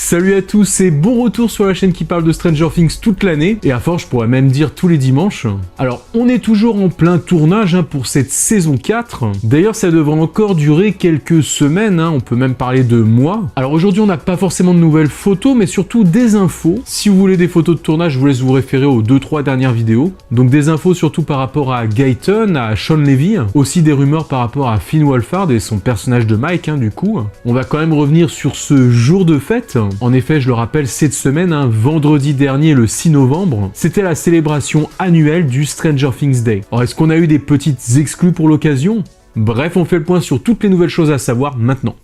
Salut à tous et bon retour sur la chaîne qui parle de Stranger Things toute l'année, et à force je pourrais même dire tous les dimanches. Alors on est toujours en plein tournage pour cette saison 4, d'ailleurs ça devrait encore durer quelques semaines, on peut même parler de mois. Alors aujourd'hui on n'a pas forcément de nouvelles photos, mais surtout des infos. Si vous voulez des photos de tournage, je vous laisse vous référer aux 2-3 dernières vidéos. Donc des infos surtout par rapport à Guyton, à Sean Levy, aussi des rumeurs par rapport à Finn Wolfhard et son personnage de Mike du coup. On va quand même revenir sur ce jour de fête. En effet, je le rappelle, cette semaine, vendredi dernier, le 6 novembre, c'était la célébration annuelle du Stranger Things Day. Alors, est-ce qu'on a eu des petites exclus pour l'occasion? Bref, on fait le point sur toutes les nouvelles choses à savoir maintenant.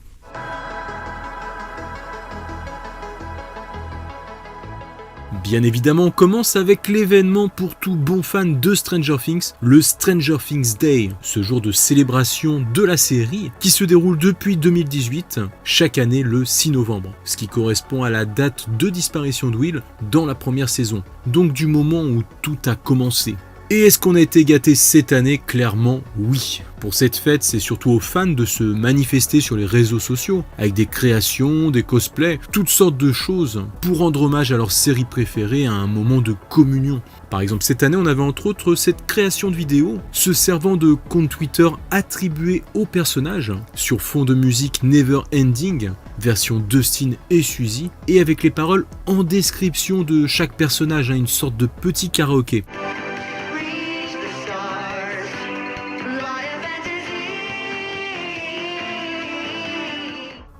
Bien évidemment, on commence avec l'événement pour tout bon fan de Stranger Things, le Stranger Things Day, ce jour de célébration de la série qui se déroule depuis 2018, chaque année le 6 novembre, ce qui correspond à la date de disparition de Will dans la première saison, donc du moment où tout a commencé. Et est-ce qu'on a été gâté cette année? Clairement oui. Pour cette fête, c'est surtout aux fans de se manifester sur les réseaux sociaux, avec des créations, des cosplays, toutes sortes de choses, pour rendre hommage à leur série préférée à un moment de communion. Par exemple, cette année, on avait entre autres cette création de vidéo, se servant de compte Twitter attribué aux personnages, sur fond de musique Never Ending, version Dustin et Suzy, et avec les paroles en description de chaque personnage, une sorte de petit karaoké.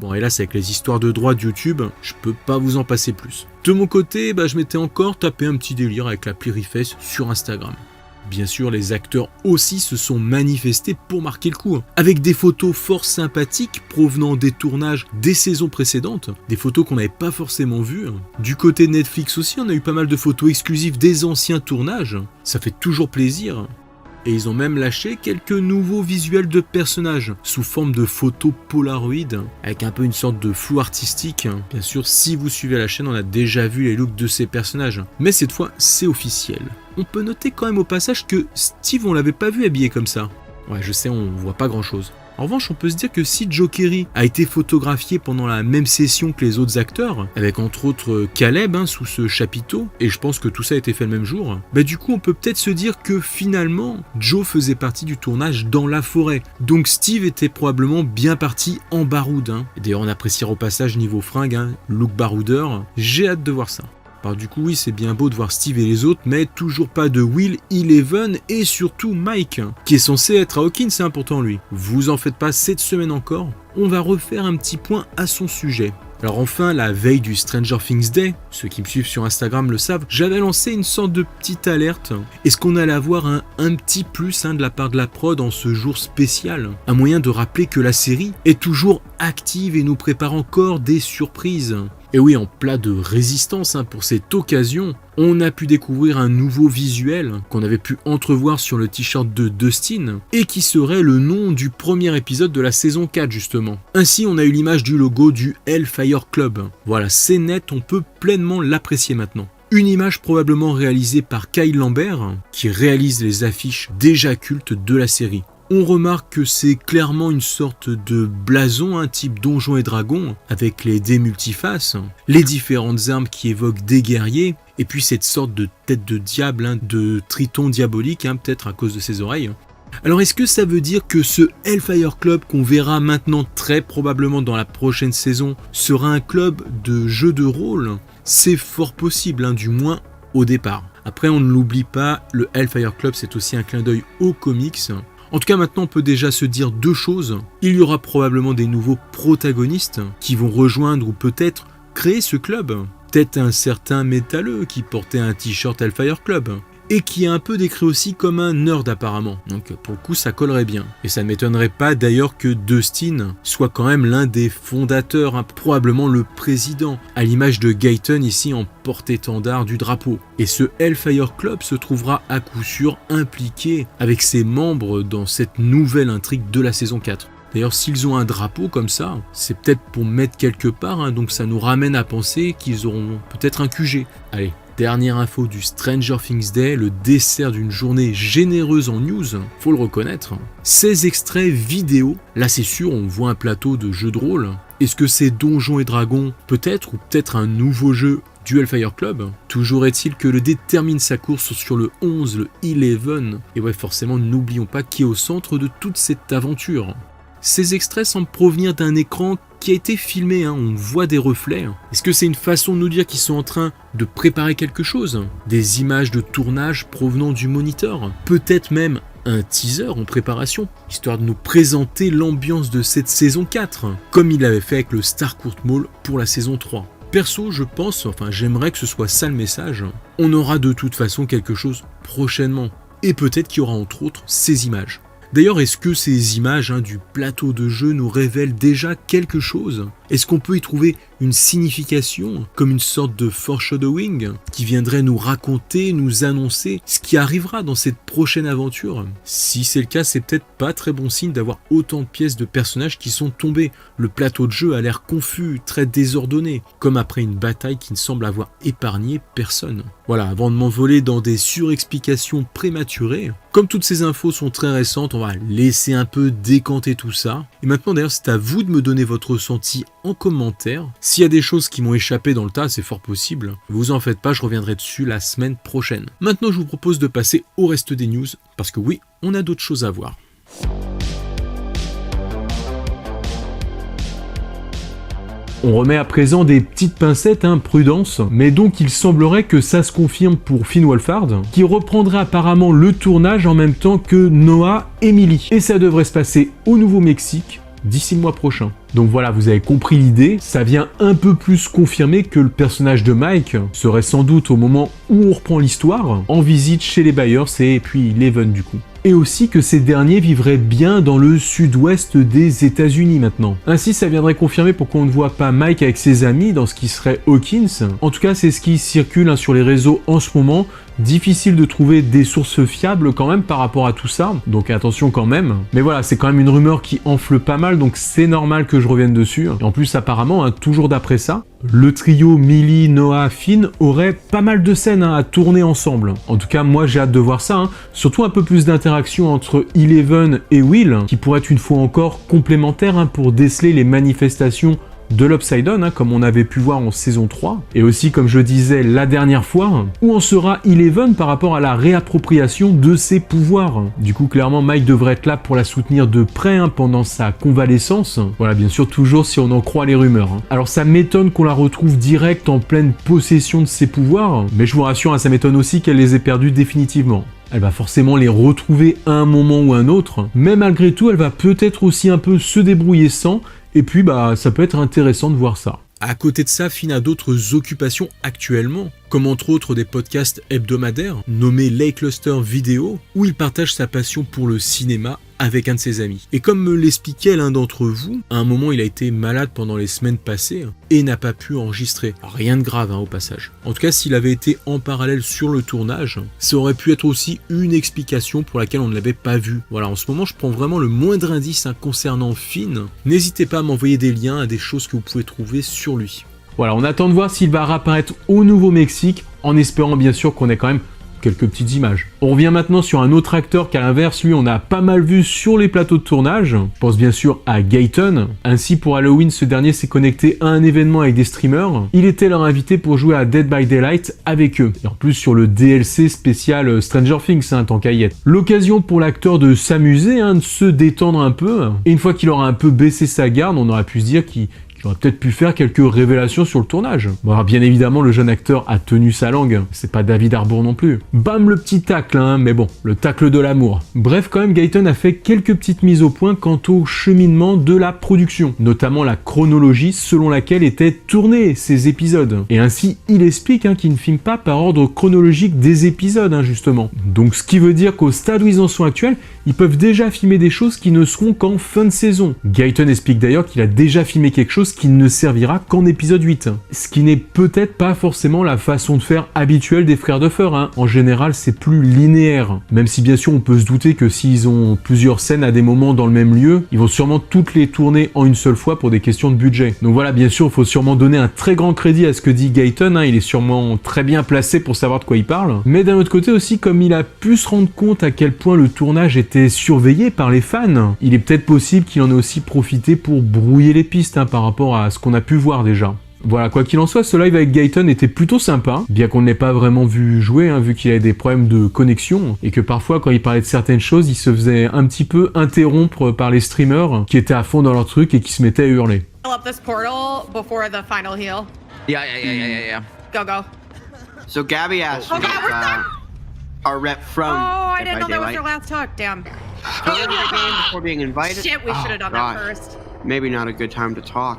Bon, hélas, avec les histoires de droits de YouTube, je peux pas vous en passer plus. De mon côté, je m'étais encore tapé un petit délire avec l'appli Reface sur Instagram. Bien sûr, les acteurs aussi se sont manifestés pour marquer le coup, avec des photos fort sympathiques provenant des tournages des saisons précédentes, des photos qu'on n'avait pas forcément vues. Du côté de Netflix aussi, on a eu pas mal de photos exclusives des anciens tournages, ça fait toujours plaisir. Et ils ont même lâché quelques nouveaux visuels de personnages sous forme de photos Polaroid avec un peu une sorte de flou artistique. Bien sûr, si vous suivez la chaîne, on a déjà vu les looks de ces personnages, mais cette fois c'est officiel. On peut noter quand même au passage que Steve, on l'avait pas vu habillé comme ça. Ouais, je sais, on voit pas grand chose. En revanche, on peut se dire que si Joe Keery a été photographié pendant la même session que les autres acteurs, avec entre autres Caleb sous ce chapiteau, et je pense que tout ça a été fait le même jour, du coup on peut peut-être se dire que finalement, Joe faisait partie du tournage dans la forêt, donc Steve était probablement bien parti en baroude. D'ailleurs on appréciera au passage niveau fringue, look baroudeur, j'ai hâte de voir ça. Alors du coup oui, c'est bien beau de voir Steve et les autres, mais toujours pas de Will, Eleven et surtout Mike, qui est censé être à Hawkins pourtant lui. Vous en faites pas, cette semaine encore, on va refaire un petit point à son sujet. Alors enfin, la veille du Stranger Things Day, ceux qui me suivent sur Instagram le savent, j'avais lancé une sorte de petite alerte. Est-ce qu'on allait avoir un petit plus de la part de la prod en ce jour spécial? Un moyen de rappeler que la série est toujours active et nous prépare encore des surprises. Et oui, en plat de résistance pour cette occasion, on a pu découvrir un nouveau visuel qu'on avait pu entrevoir sur le t-shirt de Dustin et qui serait le nom du premier épisode de la saison 4 justement. Ainsi, on a eu l'image du logo du Hellfire Club. Voilà, c'est net, on peut pleinement l'apprécier maintenant. Une image probablement réalisée par Kyle Lambert, qui réalise les affiches déjà cultes de la série. On remarque que c'est clairement une sorte de blason, type Donjons et Dragons, avec les dés multifaces, les différentes armes qui évoquent des guerriers, et puis cette sorte de tête de diable, de triton diabolique, peut-être à cause de ses oreilles. Alors est-ce que ça veut dire que ce Hellfire Club qu'on verra maintenant très probablement dans la prochaine saison sera un club de jeux de rôle? C'est fort possible, du moins au départ. Après on ne l'oublie pas, le Hellfire Club c'est aussi un clin d'œil aux comics. En tout cas, maintenant, on peut déjà se dire deux choses. Il y aura probablement des nouveaux protagonistes qui vont rejoindre ou peut-être créer ce club. Peut-être un certain métalleux qui portait un t-shirt Hellfire Club et qui est un peu décrit aussi comme un nerd apparemment. Donc pour le coup, ça collerait bien. Et ça ne m'étonnerait pas d'ailleurs que Dustin soit quand même l'un des fondateurs, probablement le président, à l'image de Guyton ici en porte-étendard du drapeau. Et ce Hellfire Club se trouvera à coup sûr impliqué avec ses membres dans cette nouvelle intrigue de la saison 4. D'ailleurs, s'ils ont un drapeau comme ça, c'est peut-être pour mettre quelque part, donc ça nous ramène à penser qu'ils auront peut-être un QG. Allez, dernière info du Stranger Things Day, le dessert d'une journée généreuse en news, faut le reconnaître. 16 extraits vidéo, là c'est sûr, on voit un plateau de jeu de rôle, Est-ce que c'est Donjons et Dragons peut-être, ou peut-être un nouveau jeu du Hellfire Club? Toujours est-il que le dé termine sa course sur le 11, le 11. Et ouais, forcément, n'oublions pas qui est au centre de toute cette aventure. Ces extraits semblent provenir d'un écran qui a été filmé, on voit des reflets. Est-ce que c'est une façon de nous dire qu'ils sont en train de préparer quelque chose? Des images de tournage provenant du moniteur? Peut-être même un teaser en préparation, histoire de nous présenter l'ambiance de cette saison 4, comme il l'avait fait avec le Starcourt Mall pour la saison 3. Perso, je pense, j'aimerais que ce soit ça le message. On aura de toute façon quelque chose prochainement. Et peut-être qu'il y aura entre autres ces images. D'ailleurs, est-ce que ces images du plateau de jeu nous révèlent déjà quelque chose? Est-ce qu'on peut y trouver une signification, comme une sorte de foreshadowing, qui viendrait nous raconter, nous annoncer ce qui arrivera dans cette prochaine aventure? Si c'est le cas, c'est peut-être pas très bon signe d'avoir autant de pièces de personnages qui sont tombées. Le plateau de jeu a l'air confus, très désordonné, comme après une bataille qui ne semble avoir épargné personne. Voilà, avant de m'envoler dans des surexplications prématurées, comme toutes ces infos sont très récentes, on va laisser un peu décanter tout ça. Et maintenant d'ailleurs, c'est à vous de me donner votre ressenti en commentaire. S'il y a des choses qui m'ont échappé dans le tas, c'est fort possible. Vous en faites pas, je reviendrai dessus la semaine prochaine. Maintenant, je vous propose de passer au reste des news, parce que oui, on a d'autres choses à voir. On remet à présent des petites pincettes, prudence, mais donc il semblerait que ça se confirme pour Finn Wolfhard, qui reprendrait apparemment le tournage en même temps que Noah et Millie. Et ça devrait se passer au Nouveau-Mexique d'ici le mois prochain. Donc voilà, vous avez compris l'idée, ça vient un peu plus confirmer que le personnage de Mike serait sans doute au moment où on reprend l'histoire, en visite chez les Byers et puis Eleven du coup. Et aussi que ces derniers vivraient bien dans le sud-ouest des États-Unis maintenant. Ainsi, ça viendrait confirmer pourquoi on ne voit pas Mike avec ses amis dans ce qui serait Hawkins. En tout cas, c'est ce qui circule sur les réseaux en ce moment. Difficile de trouver des sources fiables quand même par rapport à tout ça, donc attention quand même. Mais voilà, c'est quand même une rumeur qui enfle pas mal, donc c'est normal que je revienne dessus. Et en plus, apparemment, toujours d'après ça, le trio Millie, Noah, Finn aurait pas mal de scènes à tourner ensemble. En tout cas, moi j'ai hâte de voir ça, surtout un peu plus d'interaction entre Eleven et Will, qui pourrait être une fois encore complémentaire pour déceler les manifestations de l'Upside Down, comme on avait pu voir en saison 3, et aussi, comme je disais la dernière fois, où en sera Eleven par rapport à la réappropriation de ses pouvoirs. Du coup, clairement, Mike devrait être là pour la soutenir de près pendant sa convalescence. Voilà, bien sûr, toujours si on en croit les rumeurs. Alors, ça m'étonne qu'on la retrouve direct en pleine possession de ses pouvoirs, mais je vous rassure, ça m'étonne aussi qu'elle les ait perdus définitivement. Elle va forcément les retrouver à un moment ou un autre, mais malgré tout, elle va peut-être aussi un peu se débrouiller sans, et puis ça peut être intéressant de voir ça. À côté de ça, Finn a d'autres occupations actuellement, comme entre autres des podcasts hebdomadaires nommés Lakeluster Video, où il partage sa passion pour le cinéma avec un de ses amis. Et comme me l'expliquait l'un d'entre vous, à un moment il a été malade pendant les semaines passées et n'a pas pu enregistrer. Rien de grave au passage. En tout cas, s'il avait été en parallèle sur le tournage, ça aurait pu être aussi une explication pour laquelle on ne l'avait pas vu. Voilà, en ce moment je prends vraiment le moindre indice concernant Finn. N'hésitez pas à m'envoyer des liens à des choses que vous pouvez trouver sur lui. Voilà, on attend de voir s'il va réapparaître au Nouveau-Mexique, en espérant bien sûr qu'on ait quand même quelques petites images. On revient maintenant sur un autre acteur qu'à l'inverse, lui, on a pas mal vu sur les plateaux de tournage. Je pense bien sûr à Gayton. Ainsi, pour Halloween, ce dernier s'est connecté à un événement avec des streamers. Il était leur invité pour jouer à Dead by Daylight avec eux. Et en plus, sur le DLC spécial Stranger Things, tant qu'à y être. L'occasion pour l'acteur de s'amuser, de se détendre un peu. Et une fois qu'il aura un peu baissé sa garde, on aurait pu se dire qu'il aurait peut-être pu faire quelques révélations sur le tournage. Bon, alors bien évidemment, le jeune acteur a tenu sa langue. C'est pas David Harbour non plus. Bam, le petit tacle, mais bon, le tacle de l'amour. Bref, quand même, Gayton a fait quelques petites mises au point quant au cheminement de la production, notamment la chronologie selon laquelle étaient tournés ces épisodes. Et ainsi, il explique qu'il ne filme pas par ordre chronologique des épisodes, justement. Donc, ce qui veut dire qu'au stade où ils en sont actuels, ils peuvent déjà filmer des choses qui ne seront qu'en fin de saison. Gayton explique d'ailleurs qu'il a déjà filmé quelque chose qui ne servira qu'en épisode 8. Ce qui n'est peut-être pas forcément la façon de faire habituelle des frères Duffer. En général, c'est plus linéaire. Même si bien sûr, on peut se douter que s'ils ont plusieurs scènes à des moments dans le même lieu, ils vont sûrement toutes les tourner en une seule fois pour des questions de budget. Donc voilà, bien sûr, il faut sûrement donner un très grand crédit à ce que dit Gayton. Il est sûrement très bien placé pour savoir de quoi il parle. Mais d'un autre côté aussi, comme il a pu se rendre compte à quel point le tournage était surveillé par les fans, il est peut-être possible qu'il en ait aussi profité pour brouiller les pistes par rapport rapport à ce qu'on a pu voir déjà. Voilà, quoi qu'il en soit, ce live avec Gaëtan était plutôt sympa, bien qu'on ne l'ait pas vraiment vu jouer, hein, vu qu'il avait des problèmes de connexion, et que parfois, quand il parlait de certaines choses, il se faisait un petit peu interrompre par les streamers qui étaient à fond dans leur truc et qui se mettaient à hurler. Up this portal before the final heal. Yeah. Go, go. So Gabby asked Oh, if, God, where's that? our rep from Oh, I Dead didn't by know that was Daylight your last talk. Damn. told her the game before being invited. Shit, we should have done that God. first. Maybe not a good time to talk.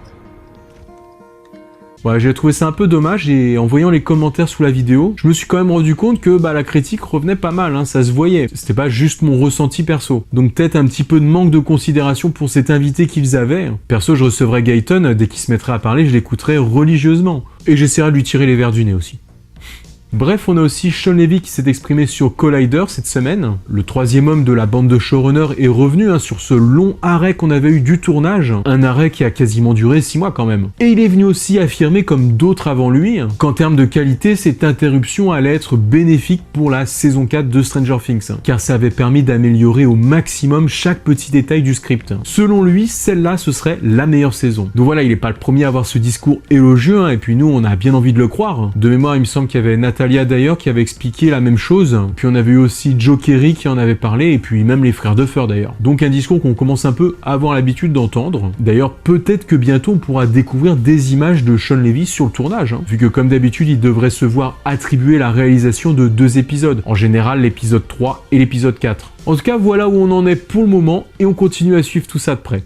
Voilà, j'ai trouvé ça un peu dommage et en voyant les commentaires sous la vidéo, je me suis quand même rendu compte que la critique revenait pas mal, hein, ça se voyait. C'était pas juste mon ressenti perso. Donc peut-être un petit peu de manque de considération pour cet invité qu'ils avaient. Perso, je recevrais Gaëtan, dès qu'il se mettrait à parler, je l'écouterais religieusement. Et j'essaierais de lui tirer les verres du nez aussi. Bref, on a aussi Sean Levy qui s'est exprimé sur Collider cette semaine. Le troisième homme de la bande de showrunners est revenu sur ce long arrêt qu'on avait eu du tournage, un arrêt qui a quasiment duré 6 mois quand même. Et il est venu aussi affirmer, comme d'autres avant lui, qu'en termes de qualité, cette interruption allait être bénéfique pour la saison 4 de Stranger Things, car ça avait permis d'améliorer au maximum chaque petit détail du script. Selon lui, celle-là, ce serait la meilleure saison. Donc voilà, il n'est pas le premier à avoir ce discours élogieux, et puis nous, on a bien envie de le croire. De mémoire, il me semble qu'il y avait Natalia d'ailleurs qui avait expliqué la même chose, puis on avait eu aussi Joe Kerry qui en avait parlé, et puis même les frères Duffer d'ailleurs. Donc un discours qu'on commence un peu à avoir l'habitude d'entendre. D'ailleurs, peut-être que bientôt on pourra découvrir des images de Sean Levy sur le tournage, vu que comme d'habitude, il devrait se voir attribuer la réalisation de 2 épisodes, en général l'épisode 3 et l'épisode 4. En tout cas, voilà où on en est pour le moment, et on continue à suivre tout ça de près.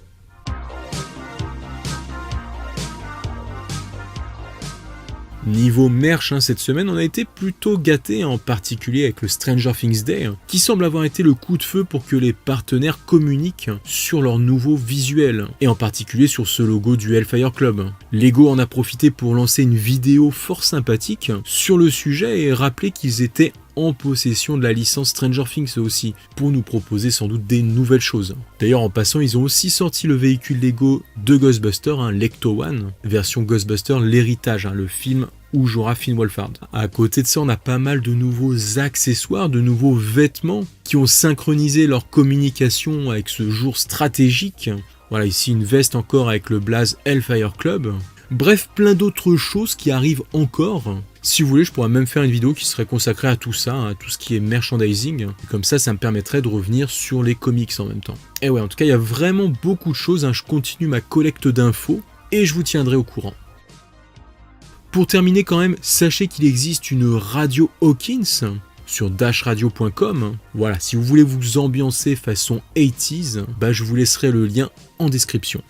Niveau merch, cette semaine, on a été plutôt gâtés, en particulier avec le Stranger Things Day, qui semble avoir été le coup de feu pour que les partenaires communiquent sur leur nouveau visuel, et en particulier sur ce logo du Hellfire Club. Lego en a profité pour lancer une vidéo fort sympathique sur le sujet et rappeler qu'ils étaient en possession de la licence Stranger Things aussi, pour nous proposer sans doute des nouvelles choses. D'ailleurs, en passant, ils ont aussi sorti le véhicule Lego de Ghostbusters, l'Ecto One, version Ghostbusters, l'héritage, le film où jouera Finn Wolfhard. À côté de ça, on a pas mal de nouveaux accessoires, de nouveaux vêtements qui ont synchronisé leur communication avec ce jour stratégique. Voilà, ici une veste encore avec le blaze Hellfire Club. Bref, plein d'autres choses qui arrivent encore. Si vous voulez, je pourrais même faire une vidéo qui serait consacrée à tout ça, à tout ce qui est merchandising. Et comme ça me permettrait de revenir sur les comics en même temps. Et ouais, en tout cas, il y a vraiment beaucoup de choses. Je continue ma collecte d'infos et je vous tiendrai au courant. Pour terminer quand même, sachez qu'il existe une radio Hawkins sur dashradio.com. Voilà, si vous voulez vous ambiancer façon 80s, je vous laisserai le lien en description.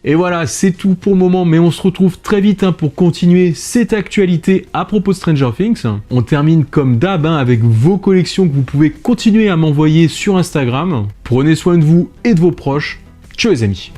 Et voilà, c'est tout pour le moment, mais on se retrouve très vite pour continuer cette actualité à propos de Stranger Things. On termine comme d'hab avec vos collections que vous pouvez continuer à m'envoyer sur Instagram. Prenez soin de vous et de vos proches. Ciao les amis.